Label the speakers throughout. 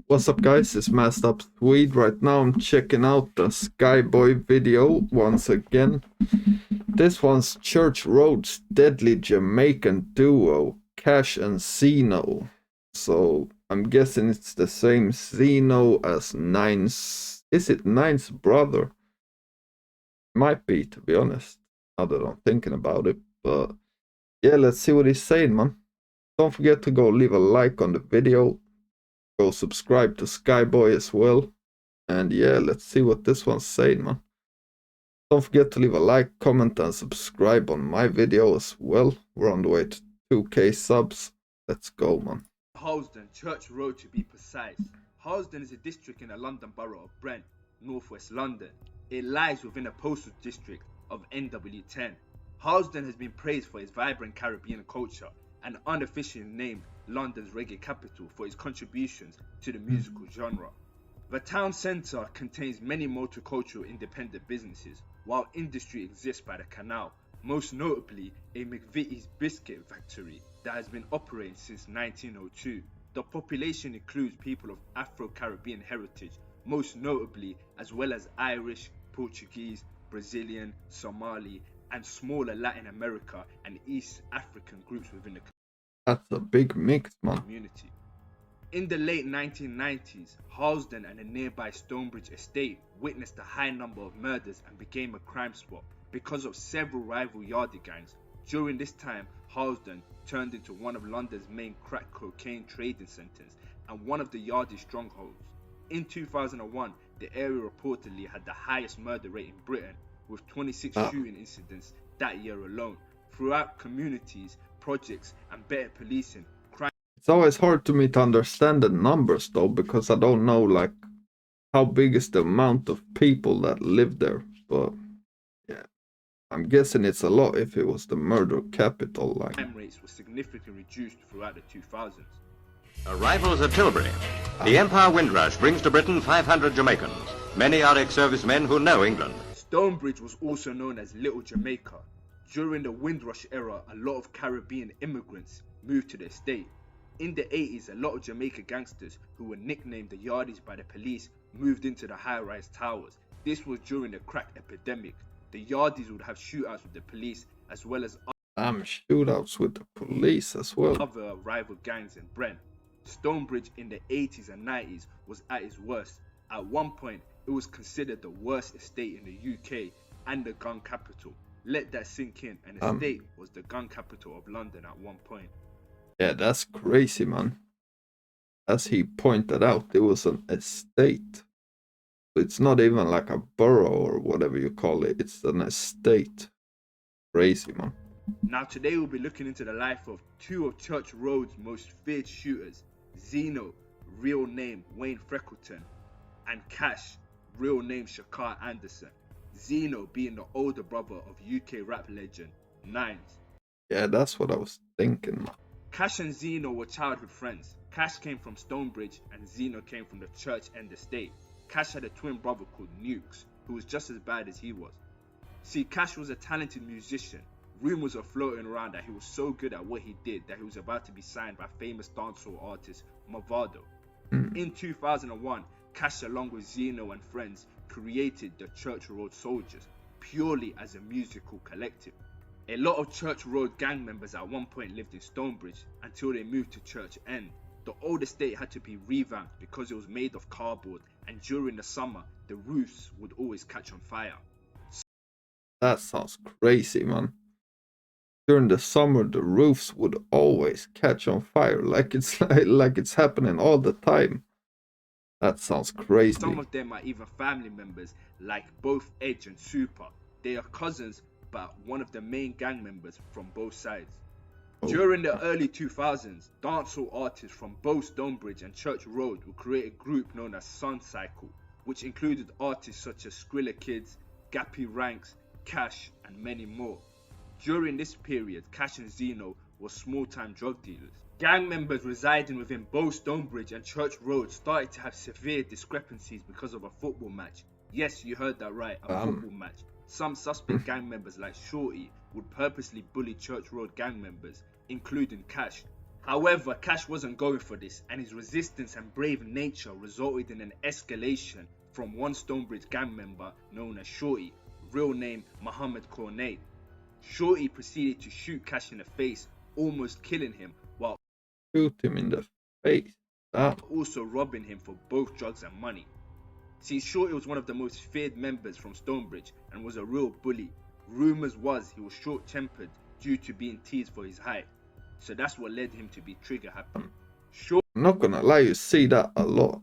Speaker 1: What's up guys, it's Masked Up Swede. Right now I'm checking out the Skyboy video once again. This one's Church Road's deadly Jamaican duo, Cashh and Zino. So I'm guessing it's the same Zino as Nine's. Is it Nine's brother? Might be, to be honest, now that I'm thinking about it. But yeah, let's see what he's saying, man. Don't forget to go leave a like on the video. Go subscribe to Skyboy as well. And yeah, let's see what this one's saying, man. Don't forget to leave a like, comment, and subscribe on my video as well. We're on the way to 2K subs. Let's go, man.
Speaker 2: Harlesden, Church Road to be precise. Harlesden is a district in the London Borough of Brent, northwest London. It lies within a postal district of NW10. Harlesden has been praised for its vibrant Caribbean culture and unofficially named London's reggae capital for its contributions to the musical genre. The town centre contains many multicultural independent businesses, while industry exists by the canal, most notably a McVitie's biscuit factory that has been operating since 1902. The population includes people of Afro-Caribbean heritage, most notably as well as Irish, Portuguese, Brazilian, Somali, and smaller Latin America and East African groups within the
Speaker 1: That's a big mix, man.
Speaker 2: community. In the late 1990s, Harlesden and the nearby Stonebridge estate witnessed a high number of murders and became a crime spot because of several rival yardie gangs. During this time, Harlesden turned into one of London's main crack cocaine trading centres and one of the yardie strongholds. In 2001, the area reportedly had the highest murder rate in Britain, with 26 shooting incidents that year alone. Throughout communities, projects, and better policing,
Speaker 1: It's always hard to me to understand the numbers though, because I don't know like how big is the amount of people that live there. But yeah, I'm guessing it's a lot if it was the murder capital. Like
Speaker 2: crime rates were significantly reduced throughout the 2000s.
Speaker 3: Arrivals at Tilbury. The Empire Windrush brings to Britain 500 Jamaicans. Many are ex-servicemen who know England.
Speaker 2: Stonebridge was also known as Little Jamaica. During the Windrush era, a lot of Caribbean immigrants moved to the estate. In the 80s, a lot of Jamaica gangsters, who were nicknamed the Yardies by the police, moved into the high-rise towers. This was during the crack epidemic. The Yardies would have shootouts with the police as well as
Speaker 1: shootouts with the police as well.
Speaker 2: other rival gangs in Brent. Stonebridge in the 80s and 90s was at its worst. At one point, it was considered the worst estate in the UK and the gun capital. Let that sink in. An estate was the gun capital of London at one point.
Speaker 1: Yeah, that's crazy, man. As he pointed out, it was an estate. It's not even like a borough or whatever you call it. It's an estate. Crazy, man.
Speaker 2: Now today we'll be looking into the life of two of Church Road's most feared shooters, Zino, real name Wayne Freckleton, and Cashh, real name Shakar Anderson. Zino being the older brother of UK rap legend Nines.
Speaker 1: Yeah, that's what I was thinking, man.
Speaker 2: Cashh and Zino were childhood friends. Cashh came from Stonebridge and Zino came from the Church End estate. Cashh had a twin brother called Nukes, who was just as bad as he was. See, Cashh was a talented musician. Rumours are floating around that he was so good at what he did that he was about to be signed by famous dancehall artist Mavado. In 2001, Cashh along with Zino and friends created the Church Road Soldiers, purely as a musical collective. A lot of Church Road gang members at one point lived in Stonebridge until they moved to Church End. The old estate had to be revamped because it was made of cardboard, and during the summer, the roofs would always catch on fire.
Speaker 1: That sounds crazy, man. During the summer, the roofs would always catch on fire, like it's happening all the time. That sounds crazy.
Speaker 2: Some of them are even family members, like both Edge and Super. They are cousins, but one of the main gang members from both sides. During the early 2000s, dancehall artists from both Stonebridge and Church Road would create a group known as Sun Cycle, which included artists such as Skrilla Kids, Gappy Ranks, Cashh, and many more. During this period, Cashh and Zino were small-time drug dealers. Gang members residing within both Stonebridge and Church Road started to have severe discrepancies because of a football match. Yes, you heard that right, a football match. Some suspect gang members like Shorty would purposely bully Church Road gang members, including Cashh. However, Cashh wasn't going for this, and his resistance and brave nature resulted in an escalation from one Stonebridge gang member known as Shorty, real name Muhammad Cornet. Shorty proceeded to shoot Cashh in the face, almost killing him, while
Speaker 1: Shoot him in the face.
Speaker 2: also robbing him for both drugs and money. See, Shorty was one of the most feared members from Stonebridge and was a real bully. Rumours was he was short-tempered due to being teased for his height, so that's what led him to be trigger happy.
Speaker 1: I'm not gonna lie, you see that a lot.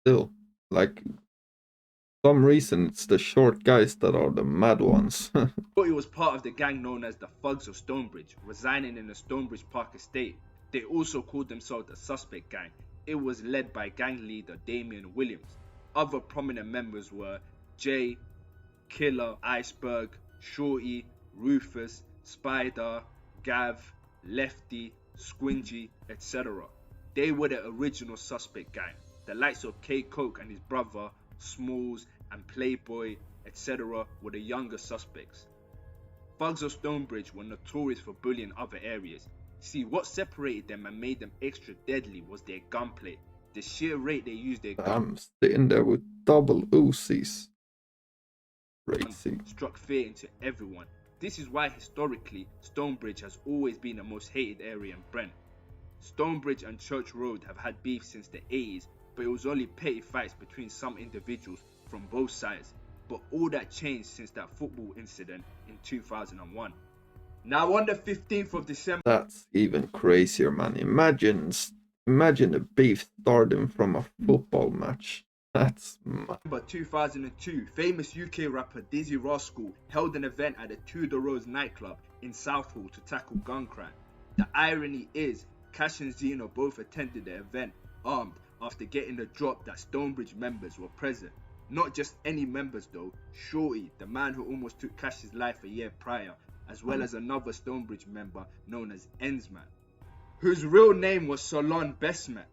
Speaker 1: Still, like, for some reason it's the short guys that are the mad ones.
Speaker 2: Shorty was part of the gang known as the Thugs of Stonebridge, residing in the Stonebridge Park estate. They also called themselves the Suspect Gang. It was led by gang leader Damian Williams. Other prominent members were Jay, Killer, Iceberg, Shorty, Rufus, Spider, Gav, Lefty, Squingy, etc. They were the original Suspect Gang. The likes of K Coke and his brother, Smalls and Playboy, etc. were the younger suspects. Thugs of Stonebridge were notorious for bullying other areas. See, what separated them and made them extra deadly was their gunplay. The sheer rate they used their guns.
Speaker 1: I'm sitting there with double Uzis. Crazy.
Speaker 2: Struck fear into everyone. This is why historically Stonebridge has always been the most hated area in Brent. Stonebridge and Church Road have had beef since the 80s, but it was only petty fights between some individuals from both sides. But all that changed since that football incident in 2001. Now on the 15th of December...
Speaker 1: That's even crazier, man. Imagine the beef starting from a football match. That's mad.
Speaker 2: 2002, famous UK rapper Dizzy Rascal held an event at the Tudor Rose nightclub in Southall to tackle gun crime. The irony is, Cashh and Zino both attended the event armed after getting the drop that Stonebridge members were present. Not just any members though, Shorty, the man who almost took Cash's life a year prior, as well as another Stonebridge member known as Ensman, whose real name was Solon Bestman.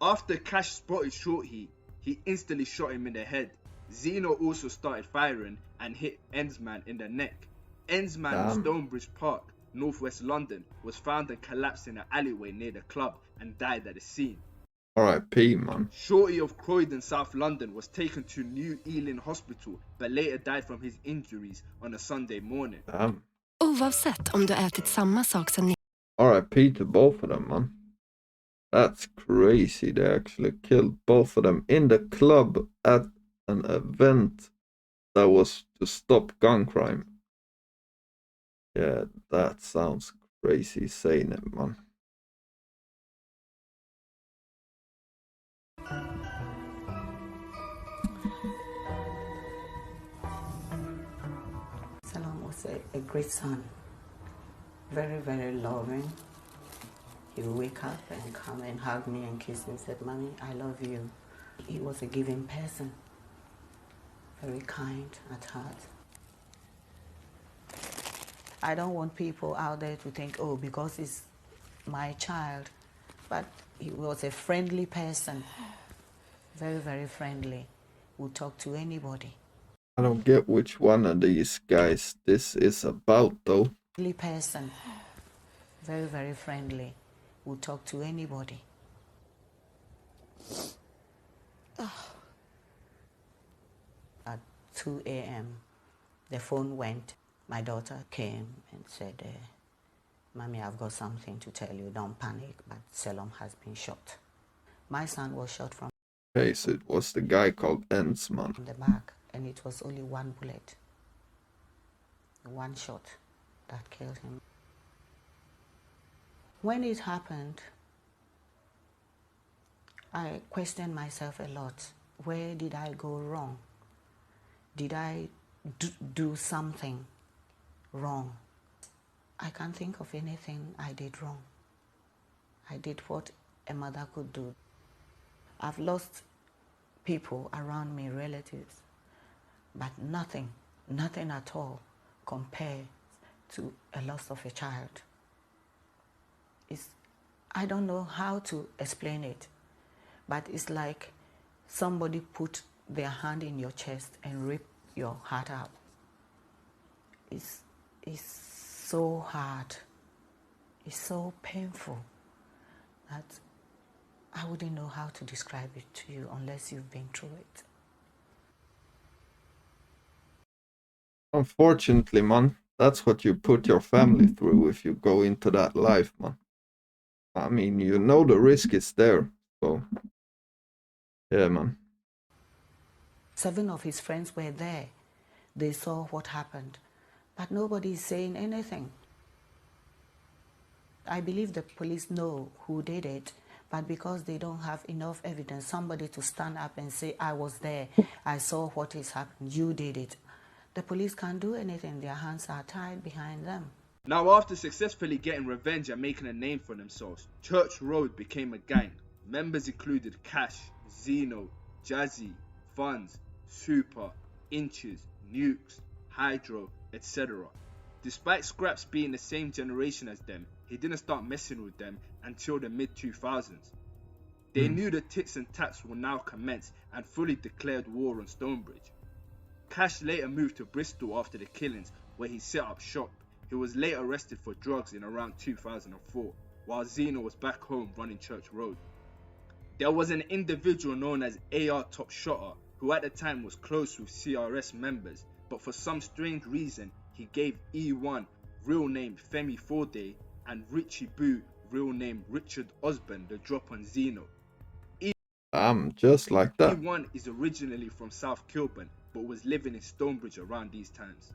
Speaker 2: After Cashh spotted Shorty, he instantly shot him in the head. Zino also started firing and hit Ensman in the neck. Ensman in Stonebridge Park, northwest London, was found and collapsed in an alleyway near the club and died at the scene.
Speaker 1: R.I.P. man.
Speaker 2: Shorty of Croydon, South London, was taken to New Ealing Hospital but later died from his injuries on a Sunday morning.
Speaker 4: Oavsett om du ätit samma sak sen...
Speaker 1: R.I.P. to both of them, man. That's crazy. They actually killed both of them in the club at an event that was to stop gun crime. Yeah, that sounds crazy saying it, man.
Speaker 5: Salam was a great son. Very, very loving. He would wake up and come and hug me and kiss me and said, "Mommy, I love you." He was a giving person. Very kind at heart. I don't want people out there to think, oh, because it's my child. But he was a friendly person. Very, very friendly. Would talk to anybody.
Speaker 1: I don't get which one of these guys this is about, though.
Speaker 5: Friendly person. Very, very friendly. Would talk to anybody. At 2 a.m., the phone went. My daughter came and said, "Mommy, I've got something to tell you. Don't panic, but Selim has been shot." My son was shot from
Speaker 1: Okay, so it was the guy called Ensman.
Speaker 5: the back, and it was only one bullet. One shot that killed him. When it happened, I questioned myself a lot. Where did I go wrong? Did I do something wrong? I can't think of anything I did wrong. I did what a mother could do. I've lost people around me, relatives, but nothing at all compared to a loss of a child. I don't know how to explain it, but it's like somebody put their hand in your chest and rip your heart out. It's so hard. is so painful that I wouldn't know how to describe it to you unless you've been through it.
Speaker 1: Unfortunately, man, that's what you put your family through if you go into that life, man. I mean, you know the risk is there, so yeah, man.
Speaker 5: 7 of his friends were there. They saw what happened, but nobody is saying anything. I believe the police know who did it, but because they don't have enough evidence, somebody to stand up and say, I was there, I saw what is happening, you did it. The police can't do anything, their hands are tied behind them.
Speaker 2: Now, after successfully getting revenge and making a name for themselves, Church Road became a gang. Members included Cashh, Zino, Jazzy, Funds, Super, Inches, Nukes, Hydro, etc. Despite Scraps being the same generation as them, he didn't start messing with them until the mid-2000s. They knew the tits and tats will now commence and fully declared war on Stonebridge. Cashh later moved to Bristol after the killings, where he set up shop. He was later arrested for drugs in around 2004, while Zino was back home running Church Road. There was an individual known as AR Top Shotter, who at the time was close with CRS members, but for some strange reason, he gave E1, real name Femi Forde, and Richie Boo, real name Richard Osborne, the drop on Zino.
Speaker 1: Just like that.
Speaker 2: E1 is originally from South Kilburn, but was living in Stonebridge around these times.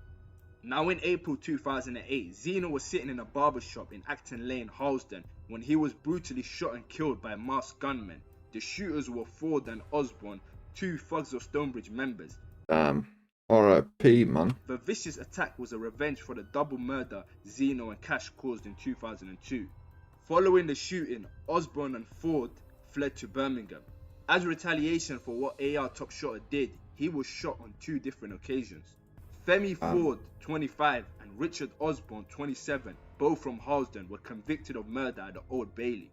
Speaker 2: Now in April 2008, Zino was sitting in a barbershop in Acton Lane, Harlesden, when he was brutally shot and killed by masked gunmen. The shooters were Ford and Osborne, 2 Thugs of Stonebridge members.
Speaker 1: R.I.P. man.
Speaker 2: The vicious attack was a revenge for the double murder Zino and Cashh caused in 2002. Following the shooting, Osborne and Ford fled to Birmingham. As retaliation for what AR Top Shotter did, he was shot on 2 different occasions. Femi Ford, 25, and Richard Osborne, 27, both from Harlesden, were convicted of murder at the Old Bailey.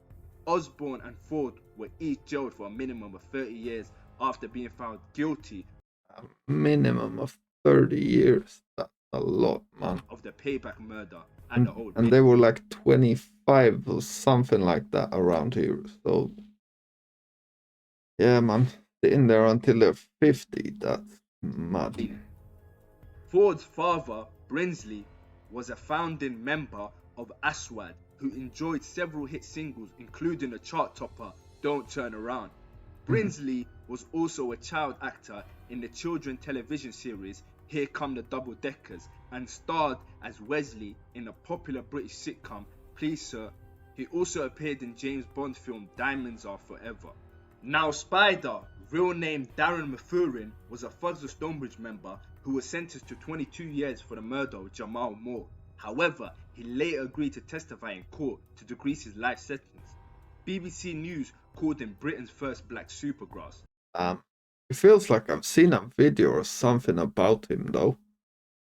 Speaker 2: Osborne and Ford were each jailed for a minimum of 30 years after being found guilty.
Speaker 1: A minimum of 30 years. That's a lot, man.
Speaker 2: Of the payback murder at the Old Bailey.
Speaker 1: And they were like 25 or something like that around here. So, yeah, man. Sitting there until they're 50. That's mad.
Speaker 2: Ford's father, Brinsley, was a founding member of Aswad, who enjoyed several hit singles, including the chart topper Don't Turn Around. Brinsley was also a child actor in the children's television series Here Come the Double Deckers, and starred as Wesley in the popular British sitcom Please Sir. He also appeared in James Bond film Diamonds Are Forever. Now Spider, real name Darren Mathurin, was a Thugs of Stonebridge member who was sentenced to 22 years for the murder of Jamal Moore. However, he later agreed to testify in court to decrease his life sentence. BBC News called him Britain's first black supergrass.
Speaker 1: It feels like I've seen a video or something about him though.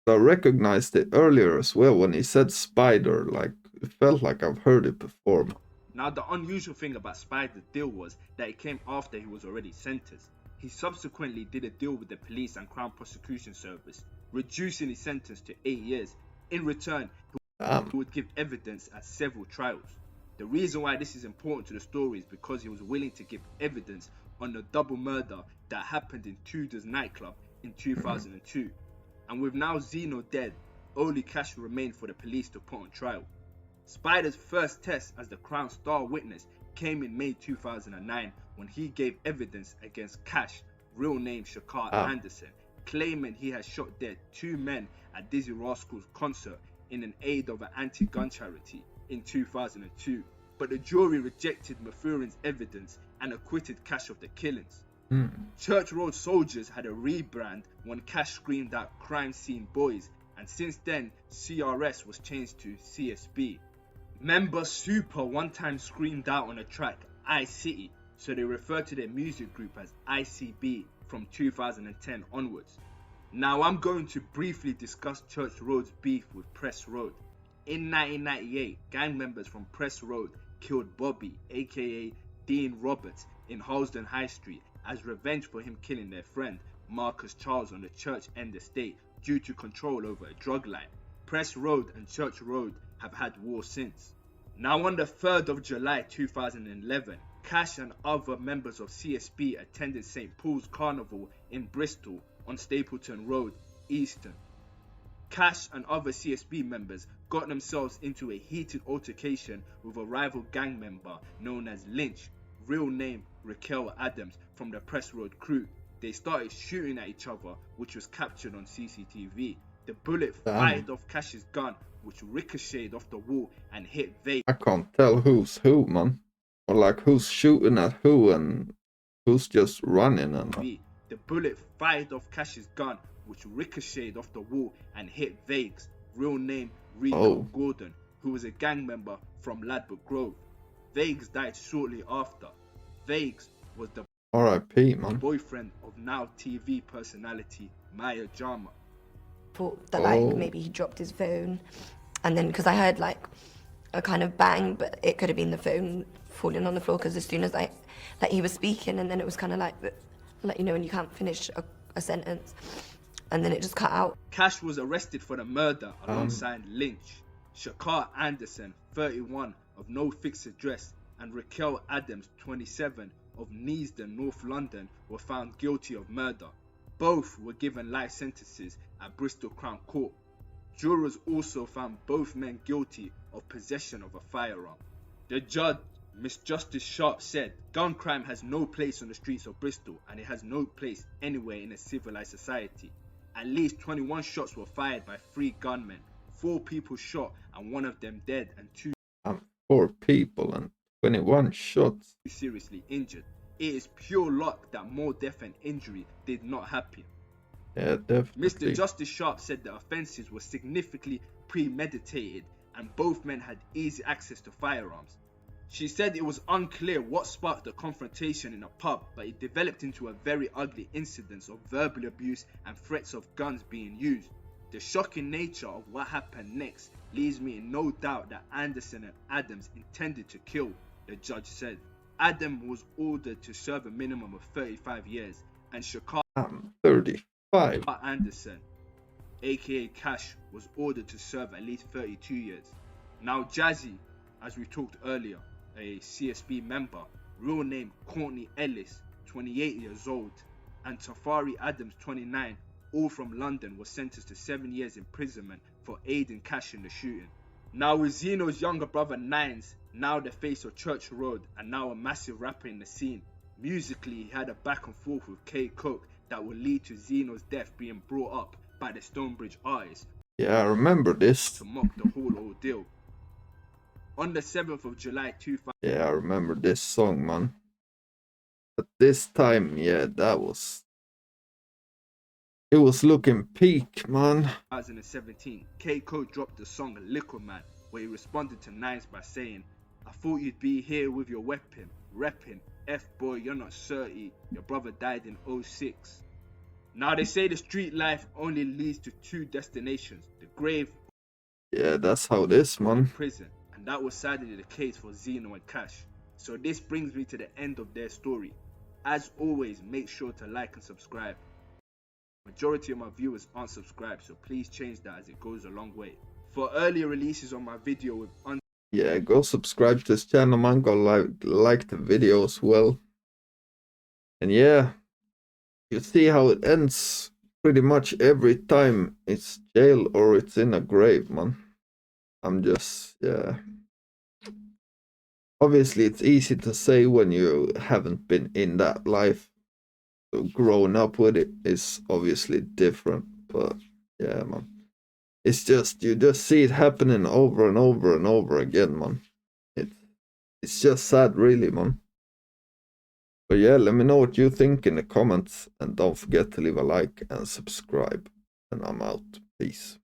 Speaker 1: I recognized it earlier as well when he said Spider, like it felt like I've heard it before.
Speaker 2: Now the unusual thing about Spider's deal was that it came after he was already sentenced. He subsequently did a deal with the police and Crown Prosecution Service, reducing his sentence to 8 years. In return, he would give evidence at several trials. The reason why this is important to the story is because he was willing to give evidence on the double murder that happened in Tudor's nightclub in 2002. And with now Zino dead, only Cashh remained for the police to put on trial. Spider's first test as the Crown star witness came in May 2009 when he gave evidence against Cashh, real name Shakar Anderson, claiming he had shot dead 2 men at Dizzy Rascal's concert in an aid of an anti-gun charity in 2002. But the jury rejected Mathurin's evidence and acquitted Cashh of the killings. Church Road soldiers had a rebrand when Cashh screamed out Crime Scene Boys, and since then CRS was changed to CSB. Member Super one time screamed out on a track I-City, so they referred to their music group as ICB from 2010 onwards. Now I'm going to briefly discuss Church Road's beef with Press Road. In 1998, gang members from Press Road killed Bobby, aka Dean Roberts, in Harlesden High Street as revenge for him killing their friend Marcus Charles on the Church End estate due to control over a drug line. Press Road and Church Road have had war since. Now on the 3rd of July 2011, Cashh and other members of CSB attended St. Paul's Carnival in Bristol on Stapleton Road, Easton. Cashh and other CSB members got themselves into a heated altercation with a rival gang member known as Lynch, real name Raquel Adams, from the Press Road crew. They started shooting at each other, which was captured on CCTV. The bullet fired off Cash's gun, which ricocheted off the wall and hit Vegas.
Speaker 1: I can't tell who's who, man. Or like who's shooting at who and who's just running. And
Speaker 2: the bullet fired off Cash's gun, which ricocheted off the wall and hit Vegas, real name Rico Gordon, who was a gang member from Ladbroke Grove. Vegas died shortly after. Vegas was the
Speaker 1: R.I.P. man.
Speaker 2: boyfriend of now TV personality Maya Jama.
Speaker 6: Thought that like maybe he dropped his phone, and then because I heard like a kind of bang, but it could have been the phone falling on the floor, because as soon as like he was speaking, and then it was kind of like you know when you can't finish a sentence, and then it just cut out.
Speaker 2: Cashh was arrested for the murder alongside Lynch, Shakar Anderson, 31, of no fixed address, and Raquel Adams, 27, of Neasden, North London, were found guilty of murder. Both were given life sentences at Bristol Crown Court. Jurors also found both men guilty of possession of a firearm. The judge, Miss Justice Sharp, said, "Gun crime has no place on the streets of Bristol, and it has no place anywhere in a civilized society. At least 21 shots were fired by 3 gunmen, 4 people shot and 1 of them dead, and 2
Speaker 1: 4 people and 21 shots.
Speaker 2: seriously injured. It is pure luck that more death and injury did not happen."
Speaker 1: Yeah, definitely.
Speaker 2: Mr. Justice Sharp said the offences were significantly premeditated and both men had easy access to firearms. She said it was unclear what sparked the confrontation in a pub, but it developed into a very ugly incident of verbal abuse and threats of guns being used. The shocking nature of what happened next leaves me in no doubt that Anderson and Adams intended to kill, the judge said. Adam was ordered to serve a minimum of 35 years, and Shakar
Speaker 1: 35.
Speaker 2: Anderson, aka Cashh, was ordered to serve at least 32 years. Now Jazzy, as we talked earlier, a CSB member, real name Courtney Ellis, 28 years old, and Tafari Adams, 29, all from London, were sentenced to 7 years imprisonment for aiding Cashh in the shooting. Now with Zino's younger brother Nines, now the face of Church Road and now a massive rapper in the scene, musically he had a back and forth with K Coke that would lead to Zino's death being brought up by the Stonebridge artist.
Speaker 1: Yeah, I remember this.
Speaker 2: To mock the whole ordeal. On the 7th of July 2000.
Speaker 1: Yeah, I remember this song, man. But this time, yeah, it was looking peak, man.
Speaker 2: 2017, K Code dropped the song Liquor Man, where he responded to Nines by saying, "I thought you'd be here with your weapon, reppin', F-boy, you're not 30, your brother died in 06. Now they say the street life only leads to 2 destinations, the grave.
Speaker 1: Yeah, that's how it is, man.
Speaker 2: Prison, and that was sadly the case for Zino and Cashh. So this brings me to the end of their story. As always, make sure to like and subscribe. Majority of my viewers aren't subscribed, so please change that as it goes a long way. For earlier releases on my video with
Speaker 1: yeah, go subscribe to this channel, man. Go like the video as well. And yeah, you see how it ends pretty much every time. It's jail or it's in a grave, man. I'm just, yeah. Obviously, it's easy to say when you haven't been in that life. So growing up with it is obviously different. But yeah, man. It's just, you just see it happening over and over and over again, man. It's just sad, really, man. But yeah, let me know what you think in the comments. And don't forget to leave a like and subscribe. And I'm out. Peace.